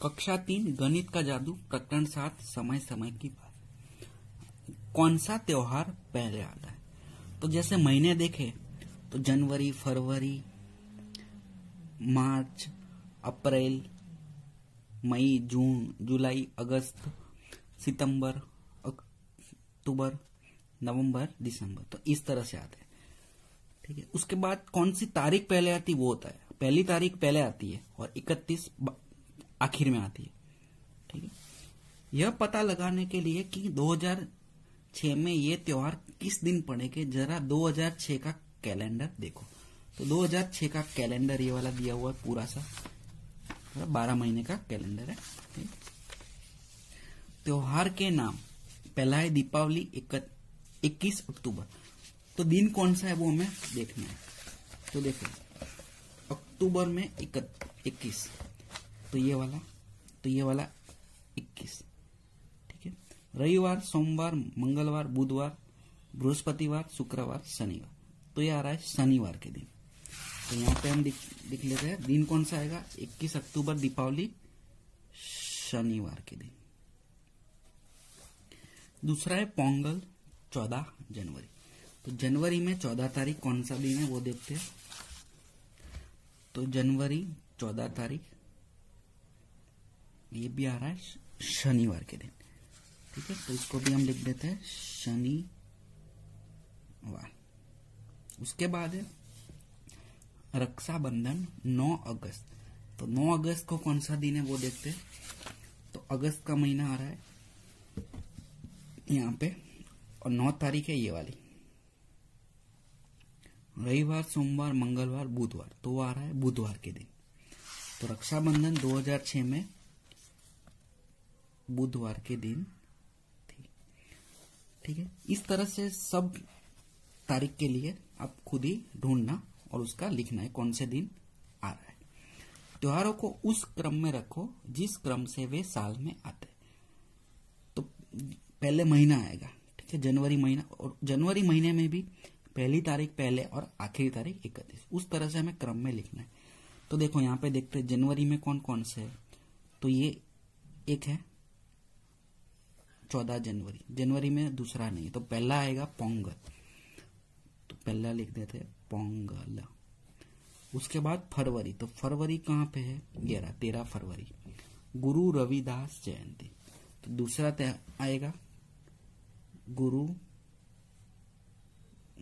कक्षा 3 गणित का जादू प्रकरण 7 समय समय की बात। कौन सा त्योहार पहले आता है? तो जैसे महीने देखे तो जनवरी, फरवरी, मार्च, अप्रैल, मई, जून, जुलाई, अगस्त, सितंबर, अक्टूबर, नवंबर, दिसंबर। तो इस तरह से आते हैं। ठीक है। उसके बाद कौन सी तारीख पहले आती है वो होता है। पहली तारीख पहले आती है और 31 आखिर में आती है। ठीक है। यह पता लगाने के लिए कि 2006 में ये त्योहार किस दिन पड़ेंगे, जरा 2006 का कैलेंडर देखो। तो 2006 का कैलेंडर ये वाला दिया हुआ है, पूरा सा 12 महीने का कैलेंडर है। ठीक? त्योहार के नाम, पहला है दीपावली 21 अक्टूबर। तो दिन कौन सा है वो हमें देखना है। तो देखो अक्टूबर में 21, तो ये वाला 21। ठीक है। रविवार, सोमवार, मंगलवार, बुधवार, बृहस्पतिवार, शुक्रवार, शनिवार। तो ये आ रहा है शनिवार के दिन। तो यहाँ पे हम लिख लेते हैं दिन कौन सा आएगा। 21 अक्टूबर दीपावली, शनिवार के दिन। दूसरा है पोंगल 14 जनवरी। तो जनवरी में 14 तारीख कौन सा दिन है वो देखते हैं। तो जनवरी 14 तारीख ये भी आ रहा है शनिवार के दिन। ठीक है। तो इसको भी हम लिख देते हैं शनिवार। उसके बाद है रक्षाबंधन 9 अगस्त। तो 9 अगस्त को कौन सा दिन है वो देखते हैं। तो अगस्त का महीना आ रहा है यहाँ पे और 9 तारीख है ये वाली। रविवार, सोमवार, मंगलवार, बुधवार। तो वो आ रहा है बुधवार के दिन। तो रक्षाबंधन 2006 में बुधवार के दिन थी। ठीक है। इस तरह से सब तारीख के लिए आप खुद ही ढूंढना और उसका लिखना है कौन से दिन आ रहा है। त्योहारों को उस क्रम में रखो जिस क्रम से वे साल में आते। तो पहले महीना आएगा। ठीक है। जनवरी महीना, और जनवरी महीने में भी पहली तारीख पहले और आखिरी तारीख 31। उस तरह से हमें क्रम में लिखना है। तो देखो यहाँ पे देखते हैं जनवरी में कौन कौन से है। तो ये एक है 14 जनवरी। जनवरी में दूसरा नहीं, तो पहला आएगा पोंगल। तो पहला लिख देते हैं पोंगल। उसके बाद फरवरी। तो फरवरी कहाँ पे है, 13 फरवरी, गुरु रविदास जयंती। तो दूसरा आएगा गुरु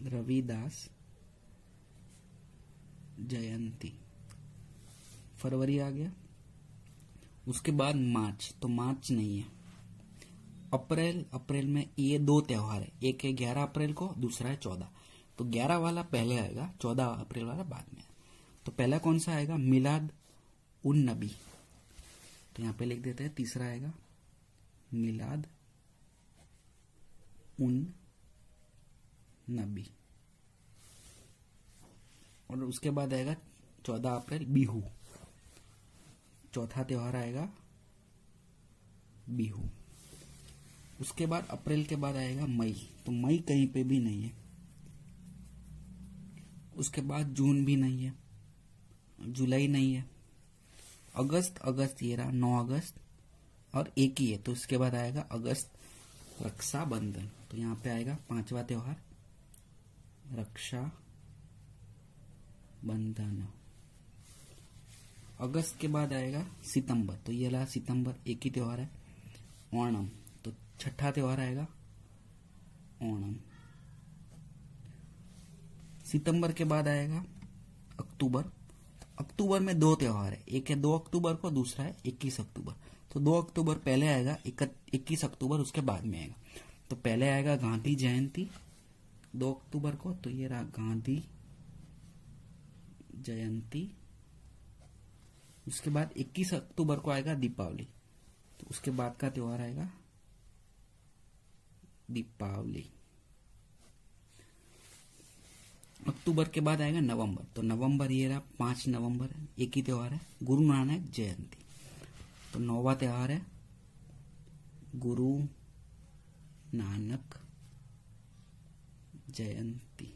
रविदास जयंती। फरवरी आ गया। उसके बाद मार्च। तो मार्च नहीं है। अप्रैल में ये 2 त्योहार है। एक है 11 अप्रैल को, दूसरा है 14। तो 11 वाला पहले आएगा, 14 अप्रैल वाला बाद में। तो पहला कौन सा आएगा, मिलाद उन नबी। तो यहाँ पे लिख देते हैं तीसरा आएगा मिलाद उन नबी। और उसके बाद आएगा 14 अप्रैल बिहू। चौथा त्योहार आएगा बिहू। उसके बाद अप्रैल के बाद आएगा मई। तो मई कहीं पे भी नहीं है। उसके बाद जून भी नहीं है, जुलाई नहीं है, अगस्त ये रहा 9 अगस्त और एक ही है। तो उसके बाद आएगा अगस्त रक्षाबंधन। तो यहाँ पे आएगा 5वां त्योहार रक्षा बंधन। अगस्त के बाद आएगा सितंबर। तो ये रहा सितंबर, एक ही त्योहार है ओणम। तो 6ठा त्योहार आएगा ओणम। सितंबर के बाद आएगा अक्टूबर। अक्टूबर में 2 त्योहार है। एक है 2 अक्टूबर को, दूसरा है 21 अक्टूबर। तो 2 अक्टूबर पहले आएगा, 21 अक्टूबर उसके बाद में आएगा। तो पहले आएगा गांधी जयंती 2 अक्टूबर को। तो ये रहा गांधी जयंती। उसके बाद 21 अक्टूबर को आएगा दीपावली। तो उसके बाद का त्योहार आएगा दीपावली। अक्टूबर के बाद आएगा नवंबर। तो नवंबर ये रहा 5 नवंबर है, एक ही त्योहार है गुरु नानक जयंती। तो 9वां त्योहार है गुरु नानक जयंती।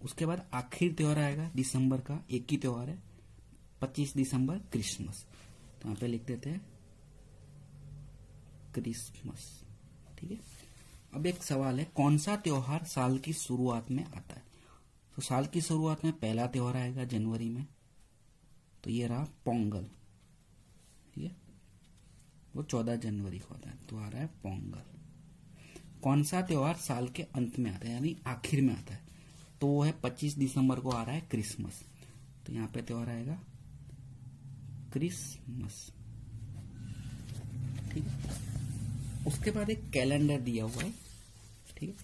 उसके बाद आखिरी त्योहार आएगा दिसंबर का, एक ही त्योहार है 25 दिसंबर क्रिसमस। तो यहाँ पे लिख देते हैं क्रिसमस। ठीक है, अब एक सवाल है, कौन सा त्योहार साल की शुरुआत में आता है? तो साल की शुरुआत में पहला त्योहार आएगा जनवरी में, तो ये रहा पोंगल। ठीक है, वो 14 जनवरी को आता है, तो आ रहा है पोंगल। कौन सा त्योहार साल के अंत में आता है, यानी आखिर में आता है? तो वो है 25 दिसंबर को आ रहा है क्रिसमस। तो यहाँ पे त्योहार आएगा क्रिसमस। ठीक है, उसके बाद एक कैलेंडर दिया हुआ है। ठीक है,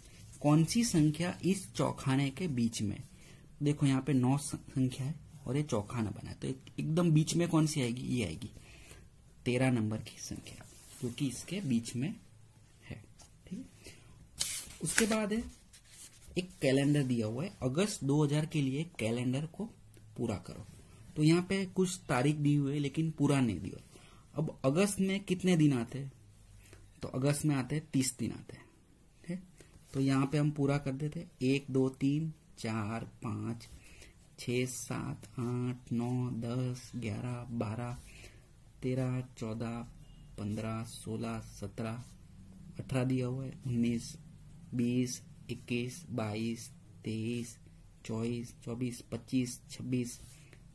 कौन सी संख्या इस चौखाने के बीच में? देखो यहाँ पे 9 संख्या है और ये चौखाना बना है, तो एकदम बीच में कौन सी आएगी? ये आएगी 13 नंबर की संख्या, जो कि इसके बीच में है। ठीक है, उसके बाद है एक कैलेंडर दिया हुआ है, अगस्त 2000 के लिए कैलेंडर को पूरा करो। तो यहाँ पे कुछ तारीख दी हुई है लेकिन पूरा नहीं दिया। अब अगस्त में कितने दिन आते हैं? तो अगस्त में आते हैं 30 दिन आते हैं। ठीक, तो यहाँ पे हम पूरा कर देते 1 2 3 4 5 6 7 8 9 10 11 12 13 14 15 16 17 18 दिया हुआ है, 19 20 21 22 23 24 24 25 26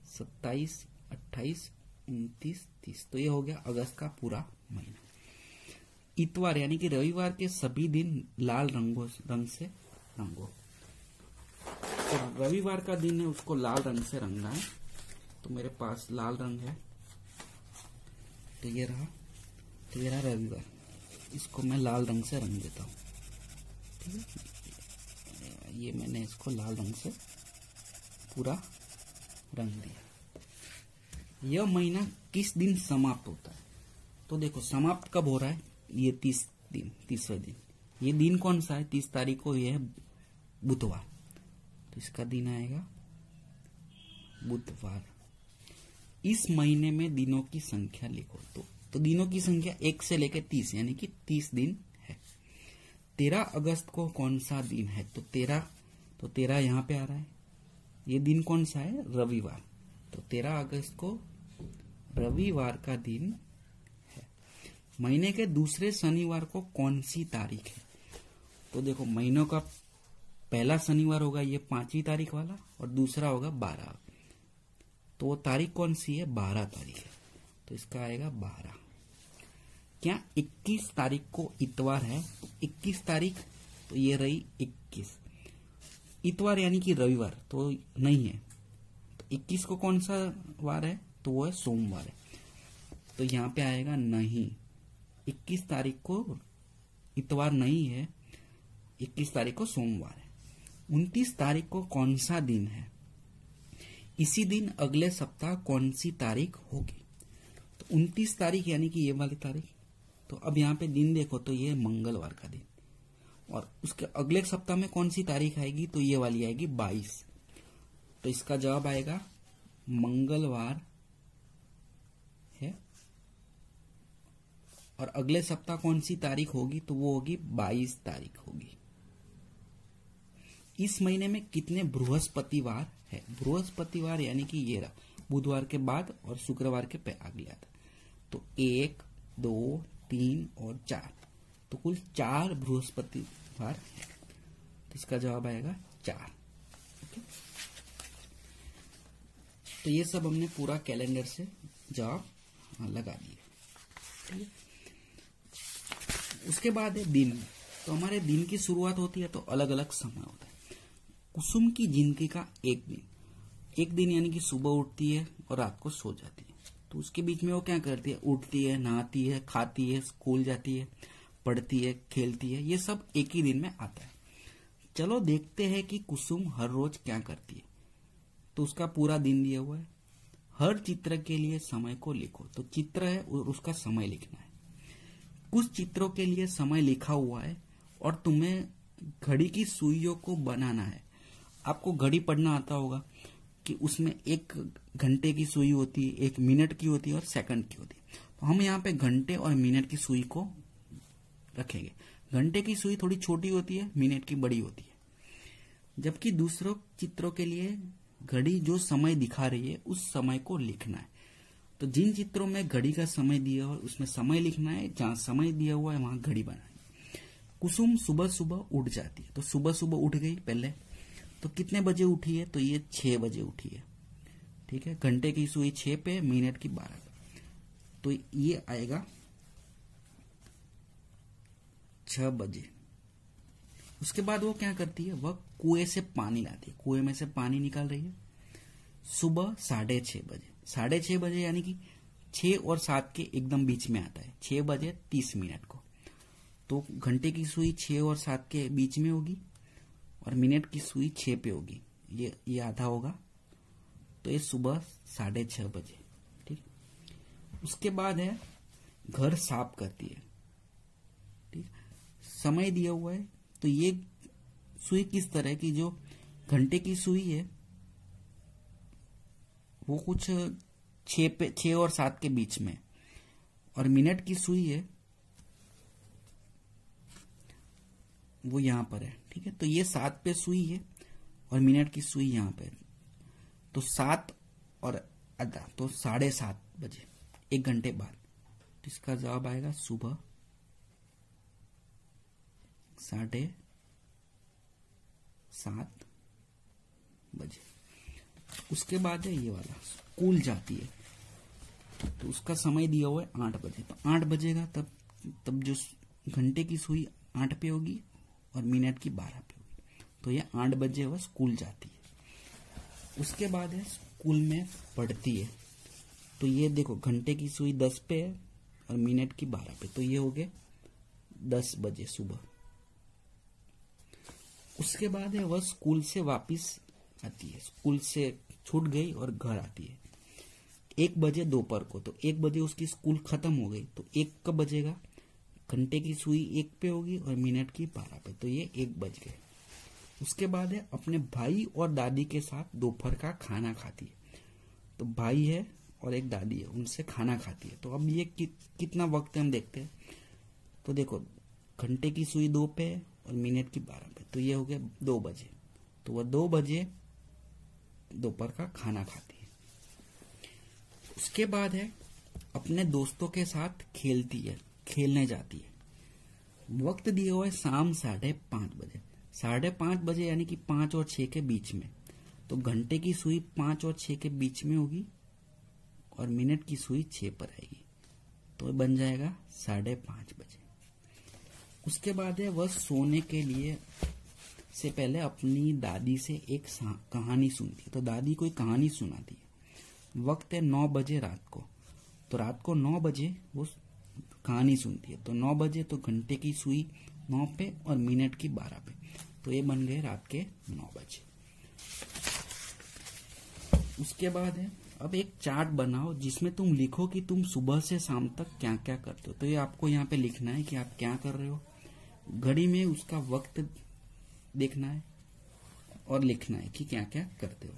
27 28 29 30। तो ये हो गया अगस्त का पूरा महीना। इतवार यानी कि रविवार के सभी दिन लाल रंग से रंगो। तो रविवार का दिन है, उसको लाल रंग से रंगना है। तो मेरे पास लाल रंग है, तो ये रहा रविवार, इसको मैं लाल रंग से रंग देता हूँ। ठीक है, ये मैंने इसको लाल रंग से पूरा रंग दिया। यह महीना किस दिन समाप्त होता है? तो देखो समाप्त कब हो रहा है? ये 30वें दिन। ये दिन कौन सा है? 30 तारीख को ये है बुधवार, तो इसका दिन आएगा बुधवार। इस महीने में दिनों की संख्या लिखो। तो दिनों की संख्या 1 से लेकर 30 यानी कि 30 दिन है। 13 अगस्त को कौन सा दिन है? तो 13 यहाँ पे आ रहा है। ये दिन कौन सा है? रविवार। तो 13 अगस्त को रविवार का दिन है। महीने के दूसरे शनिवार को कौन सी तारीख है? तो देखो महीनों का पहला शनिवार होगा ये 5वीं तारीख वाला, और दूसरा होगा 12। तो वो तारीख कौन सी है? 12 तारीख है, तो इसका आएगा 12। क्या 21 तारीख को इतवार है? तो 21 तारीख, तो ये रही 21। इतवार यानी कि रविवार तो नहीं है, तो 21 को कौन सा वार है? तो वो है सोमवार है, तो यहाँ पे आएगा नहीं। 21 तारीख को इतवार नहीं है, 21 तारीख को सोमवार है। 29 तारीख को कौन सा दिन है? इसी दिन अगले सप्ताह कौन सी तारीख होगी? तो 29 तारीख यानी कि ये वाली तारीख। तो अब यहाँ पे दिन देखो, तो ये मंगलवार का दिन, और उसके अगले सप्ताह में कौन सी तारीख आएगी? तो ये वाली आएगी 22। तो इसका जवाब आएगा मंगलवार है। और अगले सप्ताह कौन सी तारीख होगी? तो वो होगी 22 तारीख होगी। इस महीने में कितने बृहस्पतिवार है? बृहस्पतिवार यानी कि ये रहा, बुधवार के बाद और शुक्रवार के आगे आता। तो 1 2 3 और 4, तो कुल 4 बृहस्पतिवार है। तो इसका जवाब आएगा 4। ओके, तो ये सब हमने पूरा कैलेंडर से जवाब लगा दिए। ठीक है, उसके बाद है दिन। तो हमारे दिन की शुरुआत होती है तो अलग अलग समय होता है। कुसुम की जिंदगी का एक दिन यानी कि सुबह उठती है और रात को सो जाती है। तो उसके बीच में वो क्या करती है? उठती है, नहाती है, खाती है, स्कूल जाती है, पढ़ती है, खेलती है। ये सब एक ही दिन में आता है। चलो देखते हैं कि कुसुम हर रोज क्या करती है। तो उसका पूरा दिन दिया हुआ है। हर चित्र के लिए समय को लिखो। तो चित्र है और उसका समय लिखना है। कुछ चित्रों के लिए समय लिखा हुआ है और तुम्हें घड़ी की सुइयों को बनाना है। आपको घड़ी पढ़ना आता होगा कि उसमें 1 घंटे की सुई होती है, 1 मिनट की होती है और सेकंड की होती है। तो हम यहाँ पे घंटे और मिनट की सुई को रखेंगे। घंटे की सुई थोड़ी छोटी होती है, मिनट की बड़ी होती है। जबकि दूसरों चित्रों के लिए घड़ी जो समय दिखा रही है उस समय को लिखना है। तो जिन चित्रों में घड़ी का समय दिया हुआ उसमें समय लिखना है, जहां समय दिया हुआ है वहां घड़ी बनानी। कुसुम सुबह सुबह उठ जाती है, तो सुबह सुबह उठ गई पहले, तो कितने बजे उठी है, तो ये 6 बजे उठी है। ठीक है, घंटे की सुई 6 पे, मिनट की 12 पे, तो ये आएगा 6 बजे। उसके बाद वो क्या करती है, वह कुएं से पानी लाती है, कुएं में से पानी निकाल रही है सुबह 6:30 बजे। 6:30 बजे यानी कि 6 और 7 के एकदम बीच में आता है, 6 बजे 30 मिनट को। तो घंटे की सुई 6 और 7 के बीच में होगी और मिनट की सुई 6 पे होगी, ये आधा होगा, तो ये सुबह 6:30 बजे। ठीक, उसके बाद है घर साफ करती है। ठीक, समय दिया हुआ है, तो ये सुई किस तरह की, जो घंटे की सुई है वो कुछ 6 और 7 के बीच में, और मिनट की सुई है वो यहां पर है। ठीक है, तो ये 7 पे सुई है और मिनट की सुई यहां पे, तो 7 और आधा, तो 7:30 बजे, 1 घंटे बाद। तो इसका जवाब आएगा सुबह 7:30 बजे। उसके बाद है ये वाला, स्कूल जाती है, तो उसका समय दिया हुआ है 8 बजे, तो 8 बजेगा तब जो घंटे की सुई 8 पे होगी और मिनट की 12 पे होगी, तो ये 8 बजे वह स्कूल जाती है। उसके बाद है स्कूल में पढ़ती है, तो ये देखो घंटे की सुई 10 पे है और मिनट की 12 पे, तो ये हो गए 10 बजे सुबह। उसके बाद है वह स्कूल से वापस आती है, स्कूल से छूट गई और घर आती है 1 बजे दोपहर को, तो 1 बजे उसकी स्कूल खत्म हो गई, तो 1 कब बजेगा, घंटे की सुई 1 पे होगी और मिनट की 12 पे, तो ये 1 बज गए। उसके बाद है अपने भाई और दादी के साथ दोपहर का खाना खाती है, तो भाई है और एक दादी है, उनसे खाना खाती है। तो अब ये कितना वक्त है हम देखते हैं, तो देखो घंटे की सुई 2 पे है और मिनट की 12 पे, तो ये हो गया 2 बजे, तो वह 2 बजे दोपहर का खाना खाती है। उसके बाद है अपने दोस्तों के साथ खेलती है, खेलने जाती है। वक्त दिया हुआ है शाम 5:30 बजे, 5:30 बजे यानी कि 5 और 6 के बीच में, तो घंटे की सुई 5 और 6 के बीच में होगी और मिनट की सुई 6 पर आएगी, तो बन जाएगा 5:30 बजे। उसके बाद है वह सोने के लिए से पहले अपनी दादी से एक कहानी सुनती है, तो दादी कोई कहानी सुनाती है। वक्त है 9 बजे रात को, तो रात को 9 बजे वो कहानी सुनती है, तो 9 बजे तो घंटे की सुई 9 पे और मिनट की 12 पे, तो ये बन गए रात के 9 बजे। उसके बाद है अब एक चार्ट बनाओ जिसमें तुम लिखो कि तुम सुबह से शाम तक क्या क्या करते हो, तो ये आपको यहाँ पे लिखना है कि आप क्या कर रहे हो, घड़ी में उसका वक्त देखना है और लिखना है कि क्या क्या करते हो।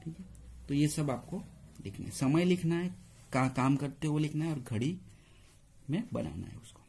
ठीक है, तो ये सब आपको लिखना है, समय लिखना है, काम करते हो लिखना है और घड़ी में बनाना है उसको।